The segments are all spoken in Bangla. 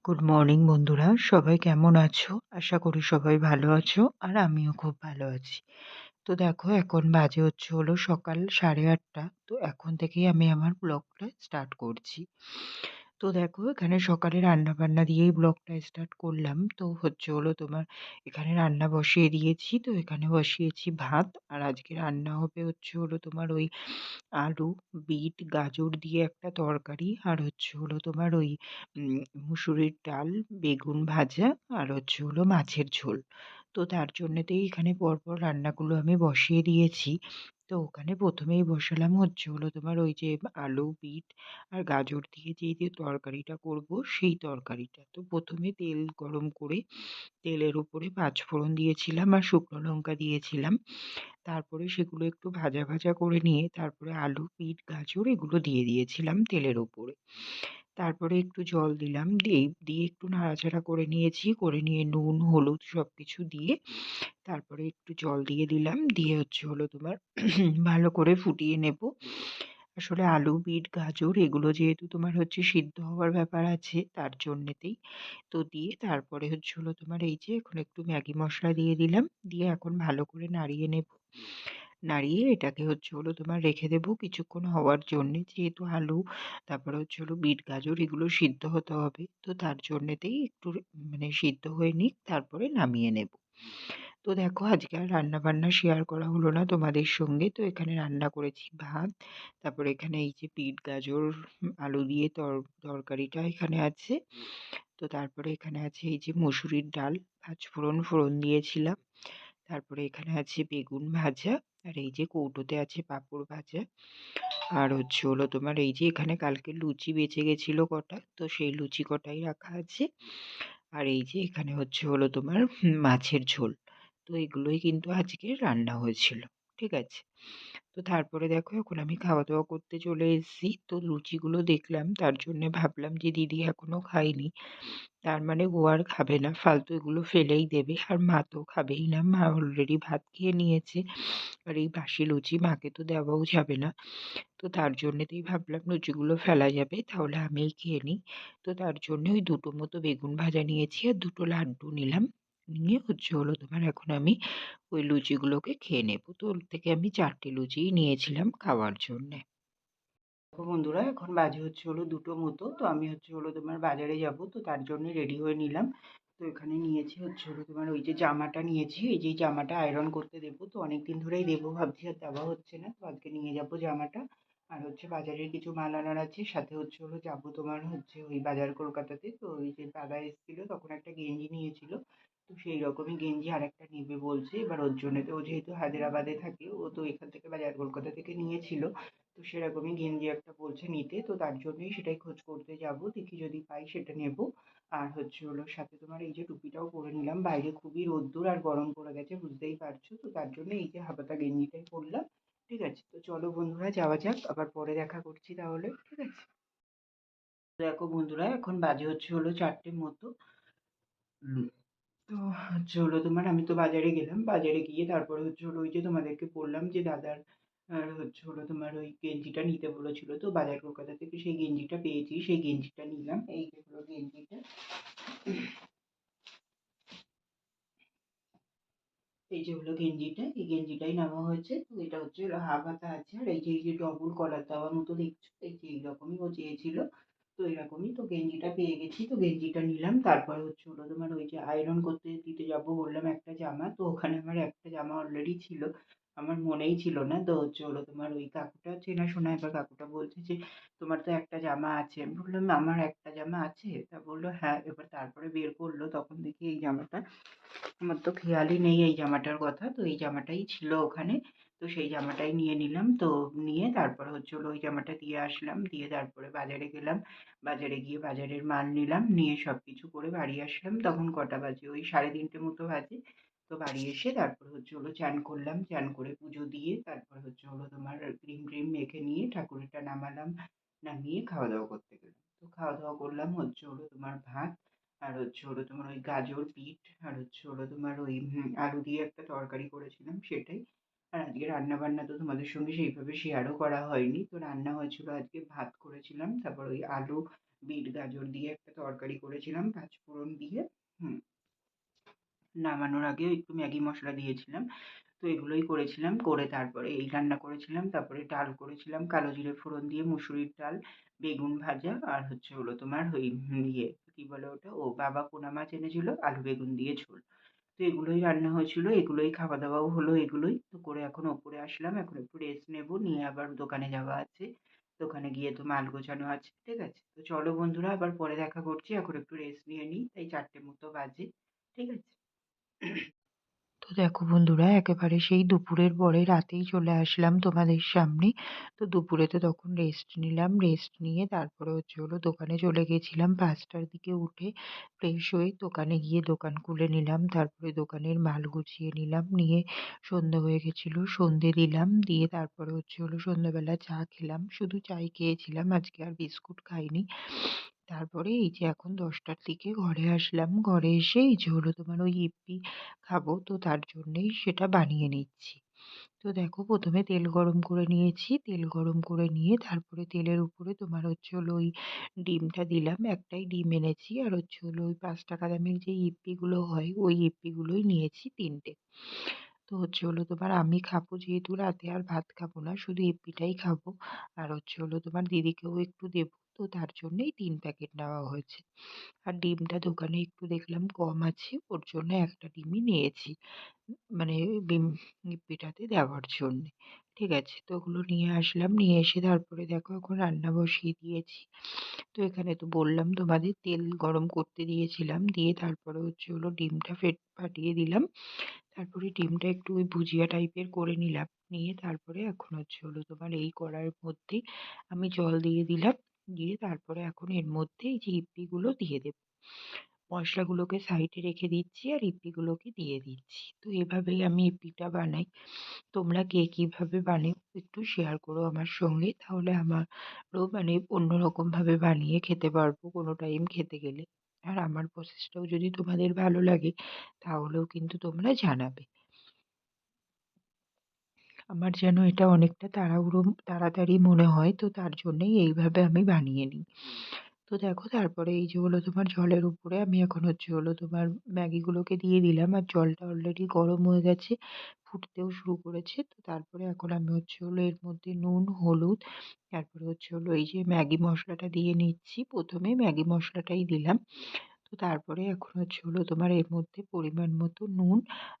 গুড মর্নিং বন্ধুরা, সবাই কেমন আছো? আশা করি সবাই ভালো আছো আর আমিও খুব ভালো আছি। তো দেখো, এখন বাজে হলো সকাল 8:30। তো এখন থেকেই আমি আমার ব্লগটা স্টার্ট করছি। তো দেখো, এখানে সকালে রান্না-বান্না দিয়েই ব্লগটা স্টার্ট করলাম। তো তোমার এখানে রান্না বসিয়ে দিয়েছি। তো এখানে বসিয়েছি ভাত, আর আজকে রান্না হবে তোমার ওই আলু, বিট, গাজর দিয়ে একটা তরকারি, আর তোমার ওই উম মুসুরির ডাল, বেগুন ভাজা, আর মাছের ঝোল। তো তার জন্যেতেই এখানে পরপর রান্নাগুলো আমি বসিয়ে দিয়েছি। তো ওখানে ১ম এই বসালাম তোমার ওই যে আলু, বিট আর গাজর দিয়ে যে তরকারিটা করব, সেই তরকারিটা। তো ১ম এ তেল গরম করে তেলের উপরে পাঁচফোড়ন দিয়েছিলাম আর শুকনো লঙ্কা দিয়েছিলাম। তারপরে সেগুলো একটু ভাজা, ভাজা করে নিয়ে তারপরে আলু, বিট, গাজর এগুলো দিয়ে দিয়েছিলাম তেলের ওপরে। তারপরে একটু জল দিলাম, দিয়ে একটু নাড়াচাড়া করে নিয়েছি। করে নিয়ে নুন, হলুদ সবকিছু দিয়ে তারপরে একটু জল দিয়ে দিলাম। দিয়ে তোমার ভালো করে ফুটিয়ে নেব। আসলে আলু, বিট, গাজর এগুলো যেহেতু তোমার সিদ্ধ হওয়ার ব্যাপার আছে, তার জন্যেতেই। তো দিয়ে তারপরে তোমার এই যে এখন একটু ম্যাগি মসলা দিয়ে দিলাম। দিয়ে এখন ভালো করে নাড়িয়ে নেব। নাড়িয়ে এটাকে তোমার রেখে দেবো কিছুক্ষণ হওয়ার জন্যে। যেহেতু আলু, তারপরে বিট, গাজর এগুলো সিদ্ধ হতে হবে। তো তার জন্যেতেই একটু মানে সিদ্ধ হয়ে নিক, তারপরে নামিয়ে নেব। তো দেখো, আজকে আর রান্না-বান্না শেয়ার করা হলো না তোমাদের সঙ্গে। তো এখানে রান্না করেছি ভাত, তারপরে এখানে এই যে বিট, গাজর, আলু দিয়ে তরকারিটা এখানে আছে। তো তারপরে এখানে আছে এই যে মসুরির ডাল, ফোড়ন দিয়েছিলাম। তারপরে এখানে আছে বেগুন ভাজা, আর এই যে কৌটোতে আছে পাঁপড় ভাজা। আর তোমার এই যে এখানে কালকে লুচি বেঁচে গেছিল কটা, তো সেই লুচি কটাই রাখা আছে। আর এই যে এখানে তোমার মাছের ঝোল। তো এগুলোই কিন্তু আজকে রান্না হয়েছিল। ঠিক আছে? তো তারপরে দেখো, এখন আমি খাওয়া-দাওয়া করতে চলে এসেছি। তো লুচিগুলো দেখলাম, তার জন্যে ভাবলাম যে দিদি এখনো খায়নি। তার মানে ও আর খাবে না, ফালতু এগুলো ফেলেই দেবে। আর মা তো খাবেই না, মা অলরেডি ভাত খেয়ে নিয়েছে। আর এই বাসি লুচি মাকে তো দেওয়াও যাবে না। তো তার জন্যেতেই ভাবলাম লুচিগুলো ফেলা যাবে, তাহলে আমিই খেয়ে নিই। তো তার জন্য ওই ২ টো মতো বেগুন ভাজা নিয়েছি আর ২ টো লাড্ডু নিলাম। নিয়ে তোমার এখন আমি ওই লুচিগুলোকে খেয়ে নেব। তো ওর থেকে আমি ৪ টে লুচিই নিয়েছিলাম খাওয়ার জন্যে। দেখো বন্ধুরা, এখন বাজে ২ টো মতো। তো আমি তোমার বাজারে যাব, তো তার জন্য রেডি হয়ে নিলাম। তো এখানে নিয়েছি তোমার ওই যে জামাটা নিয়েছি, এই যে জামাটা আয়রন করতে দেবো। তো অনেকদিন ধরেই দেবো ভাবছি, আর দেওয়া হচ্ছে না। তো আজকে নিয়ে যাব জামাটা। আর বাজারের কিছু মাল আনার আছে, সাথে যাবো তোমার ওই বাজার কলকাতাতে। তো ওই যে দাদা এসেছিল, তখন একটা গেঞ্জি নিয়েছিল। তো সেই রকমই গেঞ্জি আরেকটা নেবে বলছে। এবার ওর জন্য, তো ও যেহেতু হায়দ্রাবাদে থাকে, ও তো এখান থেকে বাজার কলকাতা থেকে নিয়েছিল। তো সেরকমই গেঞ্জি একটা বলছে নিতে। তো তার জন্যই সেটাই খোঁজ করতে যাব, দেখি যদি পাই সেটা নেব। আর সাথে তোমার এই যে টুপিটাও পরে নিলাম, বাইরে খুবই রোদ্দুর আর গরম পড়ে গেছে, বুঝতেই পারছো। তো তার জন্য এই যে হাফহাতা গেঞ্জিটাই পরলাম। ঠিক আছে? তো চলো বন্ধুরা, যাওয়া যাক, আবার পরে দেখা করছি তাহলে। ঠিক আছে? দেখো বন্ধুরা, এখন বাজে ৪টে মতো। তো তোমার আমি তো বাজারে গেলাম। বাজারে গিয়ে তারপরে ওই যে তোমাদেরকে বললাম যে দাদার তোমার ওই গেঞ্জিটা নিতে বলেছিল। তো বাজার কলকাতা থেকে সেই গেঞ্জিটা পেয়েছি, সেই গেঞ্জিটা নিলাম। এই যে হলো গেঞ্জিটা। এই যে হলো গেঞ্জিটা, এই গেঞ্জিটাই নেওয়া হয়েছে। তো এটা হাফ হাতা আছে, আর এই যে ডবল কলার দেওয়ার মতো দেখছো, এই যে এইরকমই ও চেয়েছিল। তো এরকমই তো গেঞ্জিটা পেয়ে গেছি, তো গেঞ্জিটা নিলাম। তারপরে তোমার ওই যে আয়রন করতে দিতে যাবো বললাম একটা জামা, তো ওখানে আমার একটা জামা অলরেডি ছিল, আমার মনেই ছিল না। তো তোমার ওই কাকুটা চেনাশোনা। এবার কাকুটা বলছে যে তোমার তো একটা জামা আছে। আমি বললাম আমার একটা জামা আছে? তা বললো হ্যাঁ। এবার তারপরে বের করলো, তখন দেখি এই জামাটা। আমার তো খেয়ালই নেই এই জামাটার কথা। তো এই জামাটাই ছিল ওখানে। তো সেই জামাটাই নিয়ে নিলাম। তো নিয়ে তারপরে ওই জামাটা দিয়ে আসলাম। দিয়ে তারপরে বাজারে গেলাম। বাজারে গিয়ে বাজারের মাল নিলাম। নিয়ে সবকিছু করে বাড়ি আসলাম। তখন কটা বাজে? ওই 3:30 মতো বাজে। তো বাড়ি এসে তারপরে চান করলাম। চান করে পুজো দিয়ে তারপর তোমার ক্রিম মেখে নিয়ে ঠাকুরটা নামালাম। নামিয়ে খাওয়া-দাওয়া করতে গেলাম। তো খাওয়া-দাওয়া করলাম তোমার ভাত, আর তোমার ওই গাজর, বিট, আর তোমার ওই আলু দিয়ে একটা তরকারি করেছিলাম, সেটাই। আর আজকে রান্না-বান্না তো তোমাদের সঙ্গে সেইভাবে শেয়ারও করা হয়নি। তো রান্না হয়েছিল আজকে ভাত করেছিলাম, তারপর ওই আলু, বিট গাজর দিয়ে একটা তরকারি করেছিলাম পাঁচফোড়ন দিয়ে। হুম। নামানোর আগেও একটু ম্যাগি মশলা দিয়েছিলাম। তো এগুলোই করেছিলাম, করে তারপরে এই রান্না করেছিলাম। তারপরে ডাল করেছিলাম কালো জিরে ফোড়ন দিয়ে, মুসুরির ডাল, বেগুন ভাজা, আর হচ্ছে হলো তোমার ওই ইয়ে কি বলে ওটা, ও বাবা পোনা মাছ এনেছিল, আলু বেগুন দিয়ে ঝোল। তো এগুলোই রান্না হয়েছিল, এগুলোই খাওয়া দাওয়াও হলো এগুলোই। তো করে এখন ওপরে আসলাম, এখন একটু রেস্ট নেবো, নিয়ে আবার দোকানে যাওয়া আছে। দোকানে গিয়ে তো মাল গোছানো আছে, ঠিক আছে? তো চলো বন্ধুরা, আবার পরে দেখা করছি, এখন একটু রেস্ট নিয়ে নিই, তাই 4টে মতো বাজে, ঠিক আছে? তো দেখো বন্ধুরা, একেবারে সেই দুপুরের পরে রাতেই চলে আসলাম তোমাদের সামনে। তো দুপুরে তো তখন রেস্ট নিলাম, রেস্ট নিয়ে তারপরে হচ্ছে হলো দোকানে চলে গেছিলাম 5টার দিকে উঠে ফ্রেশ হয়ে দোকানে গিয়ে দোকান খুলে নিলাম, তারপরে দোকানের মাল গুছিয়ে নিলাম, নিয়ে সন্ধে হয়ে গেছিল, সন্ধে দিলাম, দিয়ে তারপরে হচ্ছে হলো সন্ধ্যেবেলা চা খেলাম, শুধু চাই খেয়েছিলাম, আজকে আর বিস্কুট খাইনি। তারপরে এই যে এখন 10টার দিকে ঘরে আসলাম, ঘরে এসে এই যে হলো তোমার ওই ইপি খাবো, তো তার জন্যেই সেটা বানিয়ে নিচ্ছি। তো দেখো, প্রথমে তেল গরম করে নিয়েছি, তেল গরম করে নিয়ে তারপরে তেলের উপরে তোমার হচ্ছে হলো ওই ডিমটা দিলাম, একটাই ডিম এনেছি, আর হচ্ছে হলো ওই 5 টাকা দামের যে ইপিগুলো হয় ওই ইপিগুলোই নিয়েছি 3টে। তো হচ্ছে হলো তোমার আমি খাবো, যেহেতু রাতে আর ভাত খাবো না, শুধু ইপিটাই খাবো, আর হচ্ছে হলো তোমার দিদিকেও একটু দেবো, তো তার জন্যই 3 প্যাকেট নেওয়া হয়েছে। আর ডিমটা দোকানে একটু দেখলাম কম আছে, ওর জন্য একটা ডিমই নিয়েছি, মানে ডিম পিঠাতে দেওয়ার জন্যে। ঠিক আছে, তো ওগুলো নিয়ে আসলাম, নিয়ে এসে তারপরে দেখো এখন রান্না বসিয়ে দিয়েছি। তো এখানে তো বললাম তোমাদের তেল গরম করতে দিয়েছিলাম, দিয়ে তারপরে হচ্ছে হলো ডিমটা ফাটিয়ে দিলাম, তারপরে ডিমটা একটু ওই ভুজিয়া টাইপের করে নিলাম, নিয়ে তারপরে এখন হচ্ছে হলো তোমার এই কড়াইয়ের মধ্যেই আমি জল দিয়ে দিলাম, দিয়ে তারপরে এখন এর মধ্যে এই যে ইপ্পিগুলো দিয়ে দেবো, মশলাগুলোকে সাইডে রেখে দিচ্ছি আর ইপ্পিগুলোকে দিয়ে দিচ্ছি। তো এভাবেই আমি ইপ্পিটা বানাই। তোমরা কে কিভাবে বানাও একটু শেয়ার করো আমার সঙ্গে, তাহলে আমারও মানে অন্যরকম ভাবে বানিয়ে খেতে পারবো কোনো টাইম খেতে গেলে। আর আমার প্রসেসটাও যদি তোমাদের ভালো লাগে তাহলেও কিন্তু তোমরা জানাবে। আমার যেন এটা অনেকটা তাড়াতাড়ি মনে হয়, তো তার জন্যই এইভাবে আমি বানিয়ে নিই। তো দেখো, তারপরে এই যে হলো তোমার জলের উপরে আমি এখন হচ্ছে হলো তোমার ম্যাগিগুলোকে দিয়ে দিলাম, আর জলটা অলরেডি গরম হয়ে গেছে, ফুটতেও শুরু করেছে। তো তারপরে এখন আমি হচ্ছে হলো এর মধ্যে নুন, হলুদ, তারপরে হচ্ছে হলো এই যে ম্যাগি মশলাটা দিয়ে নিচ্ছি, প্রথমে ম্যাগি মশলাটাই দিলাম। তো তারপরে এখন হচ্ছে হলো তোমার এর মধ্যে পরিমাণ মতো নুন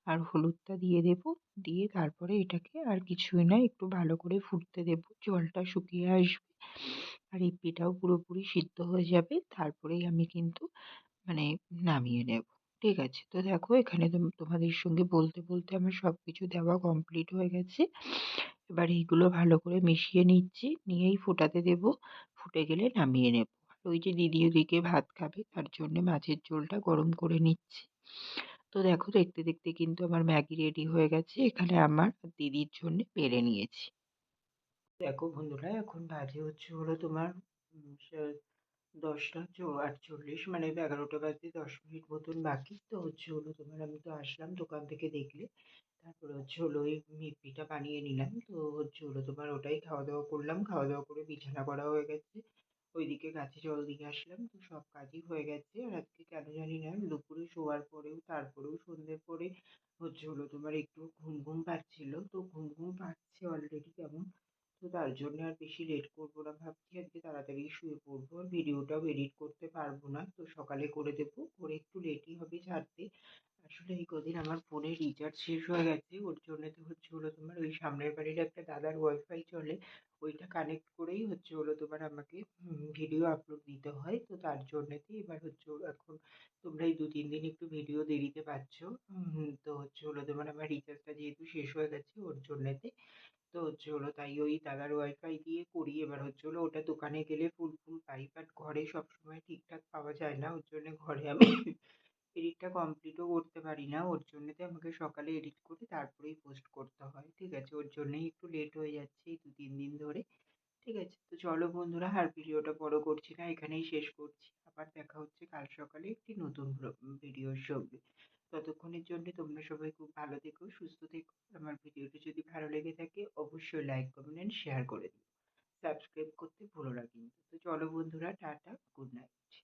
আর হলুদটা দিয়ে দেবো, দিয়ে তারপরে এটাকে আর কিছুই না, একটু ভালো করে ফুটতে দেবো, জলটা শুকিয়ে আসবে আর ইপিটাও পুরোপুরি সিদ্ধ হয়ে যাবে, তারপরেই আমি কিন্তু মানে নামিয়ে নেব। ঠিক আছে, তো দেখো এখানে তোমাদের সঙ্গে বলতে বলতে আমার সব কিছু দেওয়া কমপ্লিট হয়ে গেছে। এবার এইগুলো ভালো করে মিশিয়ে নিচ্ছি, নিয়েই ফোটাতে দেবো, ফুটে গেলে নামিয়ে নেব। আর ওই যে দিদি ওদিকে ভাত খাবে, তার জন্য মাছের ঝোলটা গরম করে নিচ্ছি। তো দেখো, দেখতে দেখতে কিন্তু আমার ম্যাগি রেডি হয়ে গেছে, এখানে আমার আর দিদির জন্য বেড়ে নিয়েছি। দেখো বন্ধুরা, এখন বাজে হচ্ছে হলো তোমার 10টা 48, মানে 11টা বাজতে 10 মিনিট মতন বাকি। তো হচ্ছে হলো তোমার আমি তো আসলাম দোকান থেকে দেখলে, তারপরে হচ্ছে হলো ওই মিষ্টিটা বানিয়ে নিলাম, তো হচ্ছে হলো তোমার ওটাই খাওয়া দাওয়া করলাম, খাওয়া দাওয়া করে বিছানা করা হয়ে গেছে, ওইদিকে গাছে জল দিয়ে আসলাম, তো সব কাজই হয়ে গেছে। আর আজকে কেন জানি না দুপুরে শোয়ার পরেও তারপরেও সন্ধ্যের পরে হচ্ছে হলো তোমার একটু ঘুম ঘুম পাচ্ছিল, তো ঘুম ঘুম পাচ্ছে অলরেডি কেমন। তো তার জন্য আর বেশি লেট করবো না, ভাবছি আজকে তাড়াতাড়ি শুয়ে পড়বো, আর ভিডিওটাও এডিট করতে পারবো না, তো সকালে করে দেবো, করে একটু লেটই হবে ছাড়তে। আসলে এই কদিন আমার ফোনের রিচার্জ শেষ হয়ে গেছে, ওর জন্য তো হচ্ছে হলো তোমার ওই সামনের বাড়ির একটা দাদার ওয়াইফাই চলে, ওইটা কানেক্ট করেই হচ্ছে হলো তোমার আমাকে ভিডিও আপলোড দিতে হয়, তো তার জন্যেতে এবার হচ্ছে হলো এখন তোমরা এই 2-3 দিন একটু ভিডিও দেরিতে পাচ্ছ। তো হচ্ছে হলো তোমার আমার রিচার্জটা যেহেতু শেষ হয়ে গেছে ওর জন্যেতে, তো হচ্ছে হলো তাই ওই দাদার ওয়াইফাই দিয়ে করি। এবার হচ্ছে হলো ওটা দোকানে গেলে ফুল ফুল পাই, বাট ঘরে সবসময় ঠিকঠাক পাওয়া যায় না, ওর জন্য ঘরে আমি এডিটটা কমপ্লিটও করতে পারি না, ওর জন্যতে আমাকে সকালে এডিট করে তারপরেই পোস্ট করতে হয়। ঠিক আছে, ওর জন্যই একটু লেট হয়ে যাচ্ছে এই 2-3 দিন ধরে। ঠিক আছে, তো চলো বন্ধুরা, আর ভিডিওটা বড় করছি না, এখানেই শেষ করছি। আবার দেখা হচ্ছে কাল সকালে একটি নতুন ভিডিওর সঙ্গে। ততক্ষণের জন্য তোমরা সবাই খুব ভালো থেকো, সুস্থ থেকো। আমার ভিডিওটি যদি ভালো লেগে থাকে অবশ্যই লাইক, কমেন্ট, শেয়ার করে দিও। সাবস্ক্রাইব করতে ভুলো না কিন্তু। তো চলো বন্ধুরা টাটা, গুড নাইট।